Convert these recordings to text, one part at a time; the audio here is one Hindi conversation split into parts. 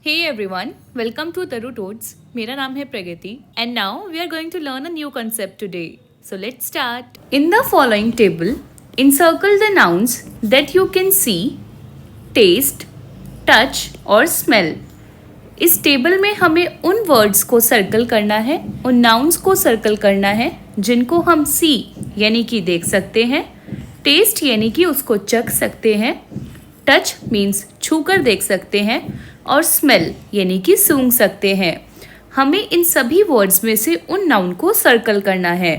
Hey everyone, welcome to Taru Toads. मेरा नाम है प्रगति and now we are going to learn a new concept today. So let's start. In the following table, encircle the nouns that you can see, taste, touch और smell. इस टेबल में हमें उन वर्ड्स को सर्कल करना है, उन नाउन्स को सर्कल करना है जिनको हम सी यानी कि देख सकते हैं, टेस्ट यानी कि उसको चख सकते हैं, टच मीन्स छू कर देख सकते हैं और स्मेल यानी कि सूंघ सकते हैं. हमें इन सभी वर्ड्स में से उन नाउन को सर्कल करना है.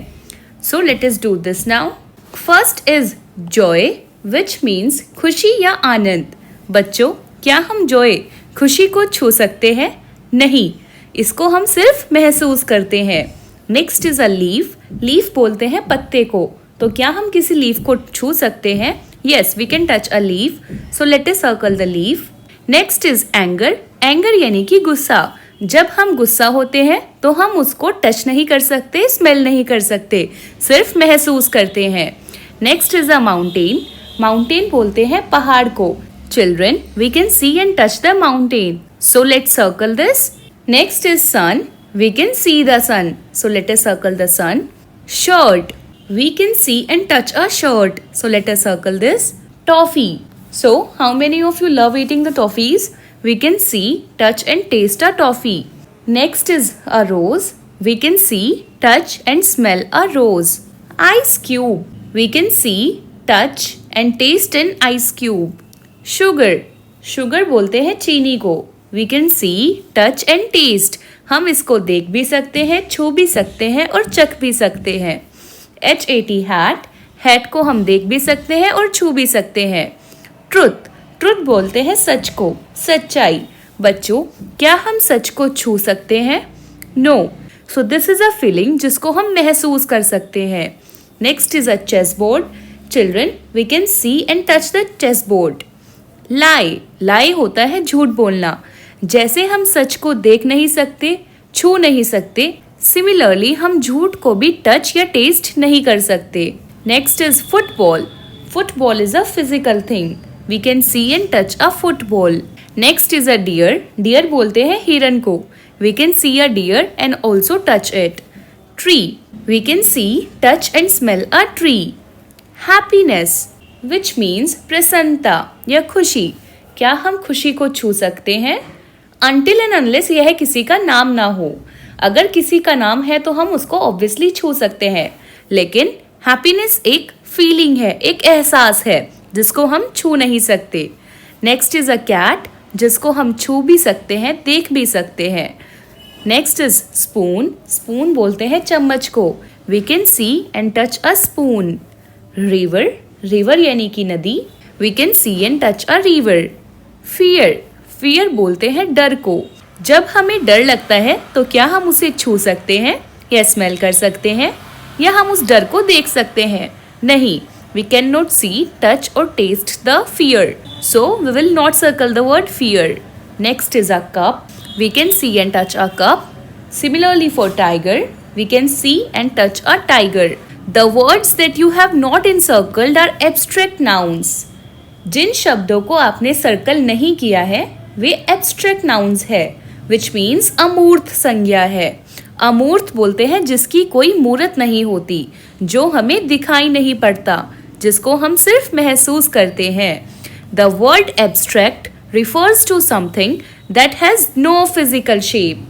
So let us do this now. First is joy which means खुशी या आनंद. बच्चों, क्या हम जॉय खुशी को छू सकते हैं? नहीं, इसको हम सिर्फ महसूस करते हैं. Next is a leaf. Leaf बोलते हैं पत्ते को. तो क्या हम किसी लीफ को छू सकते हैं? Yes, we can touch a leaf. So let us circle the leaf. Next is anger. Anger यानी कि गुस्सा. जब हम गुस्सा होते हैं तो हम उसको टच नहीं कर सकते, स्मेल नहीं कर सकते, सिर्फ महसूस करते हैं. Next is a mountain. Mountain बोलते हैं पहाड़ को. Children, we can see and touch the mountain. So let's circle this. Next is sun. We can see the sun. So let us circle the sun. Shirt. We can see and touch a shirt. So let us circle this. Toffee. So how many of you love eating the toffees? We can see, touch and taste a toffee. Next is a rose. We can see, touch and smell a rose. Ice cube. We can see, touch and taste an ice cube. Sugar. Sugar बोलते हैं चीनी को. We can see, touch and taste. हम इसको देख भी सकते हैं, छू भी सकते हैं और चख भी सकते हैं. HAT hat. हैट को हम देख भी सकते हैं और छू भी सकते हैं. ट्रुथ. ट्रुथ बोलते हैं सच को, सच्चाई. बच्चों, क्या हम सच को छू सकते हैं? No. So this is a feeling जिसको हम महसूस कर सकते हैं. Next is a chess board. Children, we can see and touch the chess board. Lie. Lie होता है झूठ बोलना. जैसे हम सच को देख नहीं सकते, छू नहीं सकते, सिमिलरली हम झूठ को भी टच या टेस्ट नहीं कर सकते. Next is football. Football is a physical thing. We can see and touch a football. Next is a deer. Deer बोलते हैं हिरन को. We can see a deer and also touch it. Tree. We can see, touch and smell a tree. Happiness which means प्रसन्नता या खुशी. क्या हम खुशी को छू सकते हैं? अनटिल एंड अनलेस यह किसी का नाम ना हो. अगर किसी का नाम है तो हम उसको ऑब्वियसली छू सकते हैं, लेकिन हैप्पीनेस एक फीलिंग है, एक एहसास है जिसको हम छू नहीं सकते. नेक्स्ट इज अ कैट, जिसको हम छू भी सकते हैं, देख भी सकते हैं. Next is spoon. स्पून बोलते हैं चम्मच को. We can see and touch a spoon. River. River यानी कि नदी. We can see and touch a river. Fear. Fear बोलते हैं डर को. जब हमें डर लगता है तो क्या हम उसे छू सकते हैं या स्मेल कर सकते हैं या हम उस डर को देख सकते हैं? नहीं, we can not see, touch और taste the fear. So we will not circle the word fear. Next is a cup. We can see and touch a cup. Similarly for tiger, we can see and touch a tiger. The words that you have not encircled are abstract nouns. जिन शब्दों को आपने सर्कल नहीं किया है वे एब्स्ट्रैक्ट नाउन्स है, विच मीन्स अमूर्त संज्ञा है. अमूर्त बोलते हैं जिसकी कोई मूर्त नहीं होती, जो हमें दिखाई नहीं पड़ता, जिसको हम सिर्फ महसूस करते हैं. The word abstract refers to something that has no physical shape.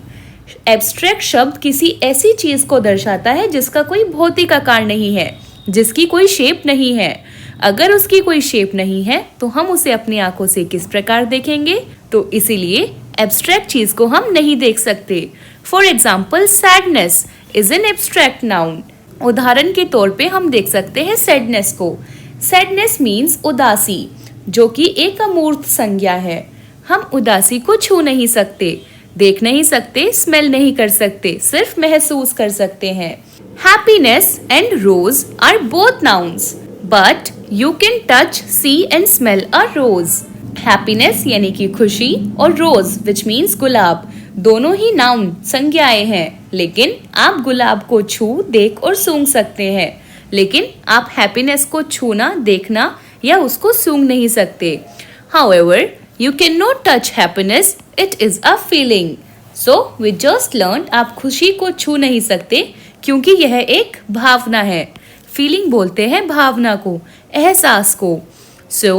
Abstract शब्द किसी ऐसी चीज को दर्शाता है जिसका कोई भौतिक आकार नहीं है, जिसकी कोई शेप नहीं है. अगर उसकी कोई शेप नहीं है तो हम उसे अपनी आंखों से किस प्रकार देखेंगे? तो इसीलिए एब्स्ट्रैक्ट चीज को हम नहीं देख सकते. For example, sadness is an abstract noun. उदाहरण के तौर पे हम देख सकते हैं सैडनेस को. सैडनेस मीन्स उदासी, जो कि एक अमूर्त संज्ञा है. हम उदासी को छू नहीं सकते, देख नहीं सकते, स्मेल नहीं कर सकते, सिर्फ महसूस कर सकते हैं. Happiness and rose are both nouns, but you can touch, see and smell a rose. Happiness यानी कि खुशी और रोज विच मीन्स गुलाब, दोनों ही नाउन संज्ञाएं हैं, लेकिन आप गुलाब को छू, देख और सूंघ सकते हैं, लेकिन आप हैप्पीनेस को छूना, देखना या उसको सूंघ नहीं सकते. However, You cannot touch happiness, it is a feeling. So we just learned आप खुशी को छू नहीं सकते क्योंकि यह एक भावना है. फीलिंग बोलते हैं भावना को, एहसास को. So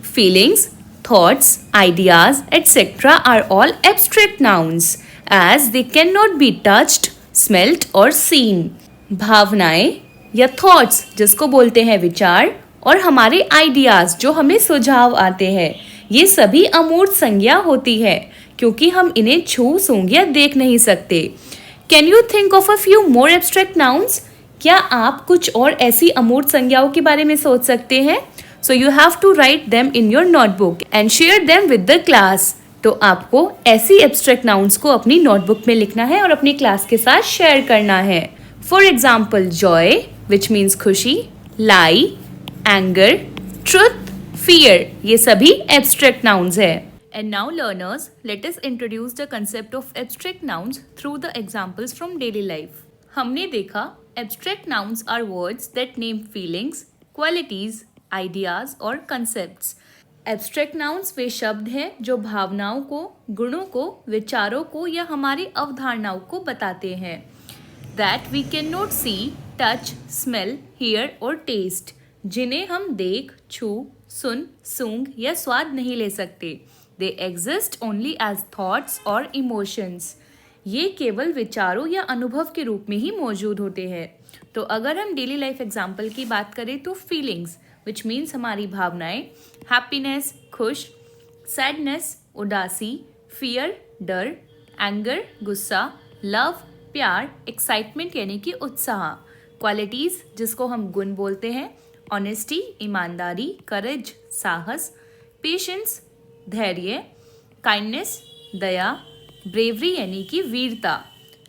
feelings, thoughts, ideas, etc. are all abstract nouns as they cannot be touched, smelt or seen. भावनाएं या थॉट्स जिसको बोलते हैं विचार और हमारे आइडियाज जो हमें सुझाव आते हैं, ये सभी अमूर्त संज्ञा होती है क्योंकि हम इन्हें छू सूंघ या देख नहीं सकते. Can you think of a few more abstract nouns? क्या आप कुछ और ऐसी अमूर्त संज्ञाओं के बारे में सोच सकते हैं? So you have to write them in your notebook and share them with the class. तो आपको ऐसी एब्स्ट्रैक्ट नाउन्स को अपनी नोटबुक में लिखना है और अपनी क्लास के साथ शेयर करना है. For example joy which means खुशी, लाई, एंगर, ट्रुथ, fear, ये सभी abstract nouns है. And now learners, let us introduce the concept of abstract nouns through the examples from daily life. हमने देखा abstract nouns are words that name feelings, qualities, ideas और concepts. Abstract nouns वे शब्द हैं जो भावनाओं को, गुणों को, विचारों को या हमारी अवधारणाओं को बताते हैं. That we cannot see, touch, smell, hear और taste. जिन्हें हम देख, छू, सुन, सूंघ या स्वाद नहीं ले सकते. They exist only as thoughts और इमोशंस. ये केवल विचारों या अनुभव के रूप में ही मौजूद होते हैं. तो अगर हम डेली लाइफ एग्जाम्पल की बात करें तो फीलिंग्स विच मीन्स हमारी भावनाएं, हैप्पीनेस खुश, सैडनेस उदासी, फियर डर, एंगर गुस्सा, लव प्यार, एक्साइटमेंट यानी कि उत्साह. क्वालिटीज जिसको हम गुण बोलते हैं, ऑनेस्टी ईमानदारी, करेज साहस, पेशेंस धैर्य, काइंडनेस दया, ब्रेवरी यानी कि वीरता.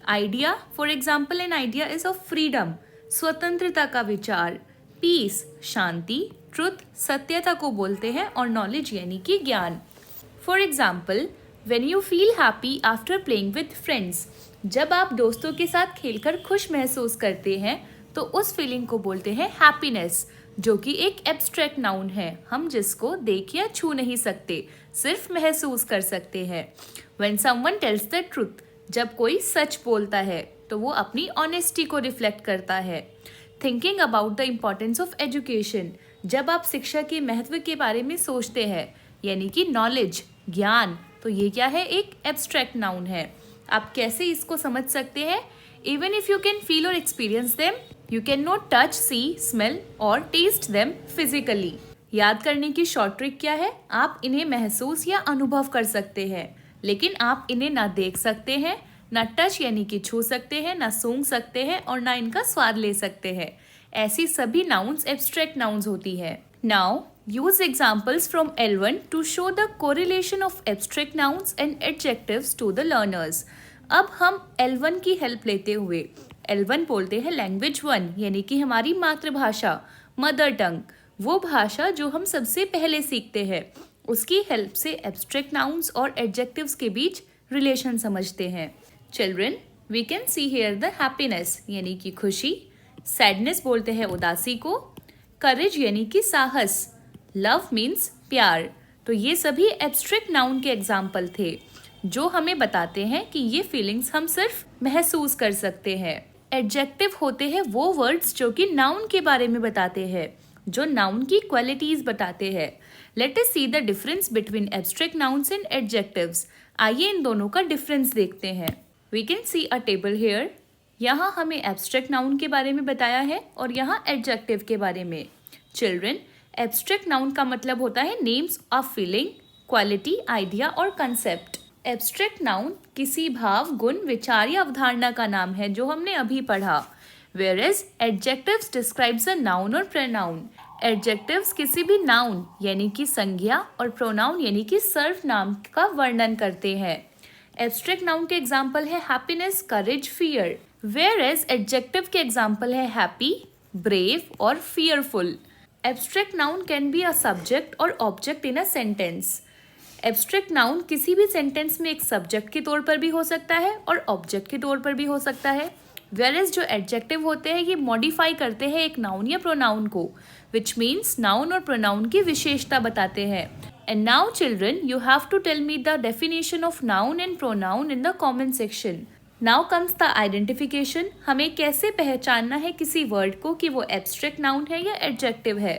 Idea for example an idea is of freedom स्वतंत्रता का विचार. पीस शांति, ट्रुथ सत्यता को बोलते हैं और नॉलेज यानी कि ज्ञान. For example when you feel happy after playing with friends, जब आप दोस्तों के साथ खेलकर खुश महसूस करते हैं तो उस फीलिंग को बोलते हैं हैप्पीनेस, जो कि एक एब्स्ट्रैक्ट नाउन है, हम जिसको देख या छू नहीं सकते, सिर्फ महसूस कर सकते हैं. When someone tells the truth, जब कोई सच बोलता है तो वो अपनी ऑनेस्टी को रिफ्लेक्ट करता है. Thinking about the importance of education, जब आप शिक्षा के महत्व के बारे में सोचते हैं यानी कि नॉलेज ज्ञान, तो ये क्या है, एक एब्स्ट्रैक्ट नाउन है. आप कैसे इसको समझ सकते हैं? Even if you can feel or experience them, you cannot touch, see, smell और taste them physically. याद करने की शॉर्ट ट्रिक क्या है? आप इन्हें महसूस या अनुभव कर सकते हैं, लेकिन आप इन्हें ना देख सकते हैं, ना टच यानी कि छू सकते हैं, ना सूंघ सकते हैं और ना इनका स्वाद ले सकते हैं. ऐसी सभी नाउन्स एब्स्ट्रैक्ट नाउन्स होती है. Now use examples from L1 to show the correlation of abstract nouns and adjectives to the learners. अब हम L1 की हेल्प लेते हुए, L1 बोलते हैं लैंग्वेज 1 यानी कि हमारी मातृभाषा, मदर टंग, वो भाषा जो हम सबसे पहले सीखते हैं. उसकी हेल्प से एब्स्ट्रैक्ट नाउन्स और एडजेक्टिव्स के बीच रिलेशन समझते हैं. Children, we can see here the happiness यानी कि खुशी, सैडनेस बोलते हैं उदासी को, करेज यानी कि साहस, लव मीन्स प्यार. तो ये सभी एब्स्ट्रैक्ट नाउन के एग्जाम्पल थे जो हमें बताते हैं कि ये फीलिंग्स हम सिर्फ महसूस कर सकते हैं. एडजेक्टिव होते हैं वो वर्ड्स जो कि नाउन के बारे में बताते हैं, जो नाउन की क्वालिटीज बताते हैं. Let us see the difference between abstract nouns and adjectives. आइए इन दोनों का डिफरेंस देखते हैं. We can see a table here. यहाँ हमें एब्स्ट्रैक्ट नाउन के बारे में बताया है और यहाँ एडजेक्टिव के बारे में. चिल्ड्रन, एब्स्ट्रैक्ट नाउन का मतलब होता है names of feeling, quality, idea और कंसेप्ट. एब्स्ट्रैक्ट नाउन किसी भाव, गुण, विचार या अवधारणा का नाम है जो हमने अभी पढ़ा. Whereas adjectives describes a noun और pronoun. Adjectives किसी भी noun यानी कि संज्ञा और pronoun यानी कि सर्वनाम का वर्णन करते हैं. Abstract noun के एग्जाम्पल है happiness, courage, fear. Whereas adjective के एग्जाम्पल है happy, brave और fearful. Abstract noun can be a subject और object in a sentence. Abstract noun किसी भी सेंटेंस में एक सब्जेक्ट के तौर पर भी हो सकता है और ऑब्जेक्ट के तौर पर भी हो सकता है. वेरेस जो एडजेक्टिव होते हैं ये मॉडिफाई करते हैं एक नाउन या प्रोनाउन को, विच मीन्स नाउन और प्रोनाउन की विशेषता बताते हैं. And now children, you have to tell me the definition of noun and pronoun in the comment section. Now comes the identification. हमें कैसे पहचानना है किसी वर्ड को कि वो एब्स्ट्रैक्ट नाउन है या एडजेक्टिव है.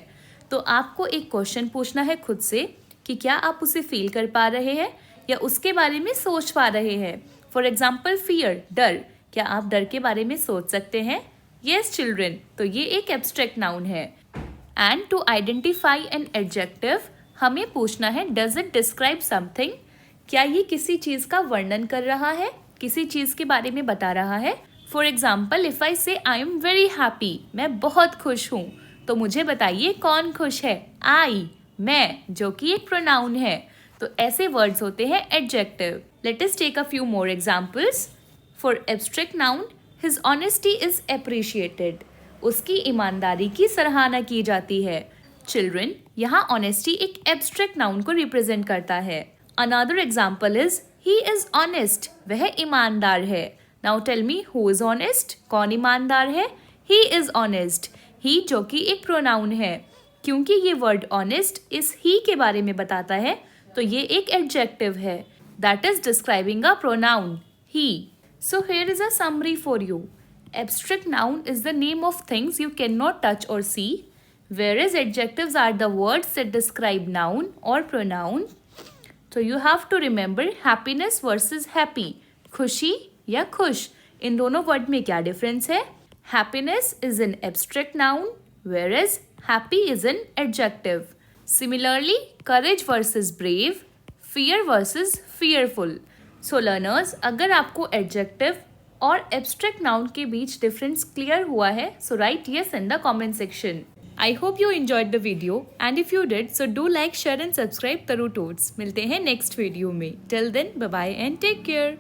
तो आपको एक क्वेश्चन पूछना है खुद से कि क्या आप उसे फील कर पा रहे हैं या उसके बारे में सोच पा रहे हैं. फॉर एग्जाम्पल फियर, डर. क्या आप डर के बारे में सोच सकते हैं? यस चिल्ड्रन, तो ये एक एब्स्ट्रैक्ट नाउन है. And to identify an adjective हमें पूछना है डज इट डिस्क्राइब समथिंग. क्या ये किसी चीज का वर्णन कर रहा है, किसी चीज के बारे में बता रहा है. फॉर एग्जाम्पल इफ आई से आई एम वेरी हैप्पी, मैं बहुत खुश हूँ, तो मुझे बताइए कौन खुश है. आई, मैं, जो कि एक प्रोनाउन है. तो ऐसे वर्ड्स होते हैं adjective. Let us take a few more examples. For abstract noun his honesty is appreciated. उसकी ईमानदारी की सराहना की जाती है. चिल्ड्रन, यहाँ ऑनेस्टी एक एब्स्ट्रैक्ट नाउन को रिप्रेजेंट करता है. Another example is he is honest. वह ईमानदार है. Now tell me who is honest. कौन ईमानदार है? ही इज ऑनेस्ट. ही जो कि एक प्रोनाउन है. क्योंकि ये वर्ड ऑनेस्ट इस ही के बारे में बताता है तो ये एक एडजेक्टिव है. That is describing a pronoun he. So here is a summary for you. Abstract noun is the name of things you cannot touch or see, whereas adjectives are the words that describe noun or pronoun. So you have to remember happiness versus happy. खुशी या खुश, इन दोनों वर्ड में क्या डिफरेंस है? Happiness is an abstract noun, whereas happy is an adjective. Similarly, courage versus brave, fear versus fearful. So learners, अगर आपको एडजेक्टिव और एब्स्ट्रैक्ट नाउन के बीच डिफरेंस क्लियर हुआ है so right yes in the comment section. I hope you enjoyed the video and if you did so do like, share and subscribe Taru Tots. मिलते हैं नेक्स्ट वीडियो में. Till then bye bye and take care.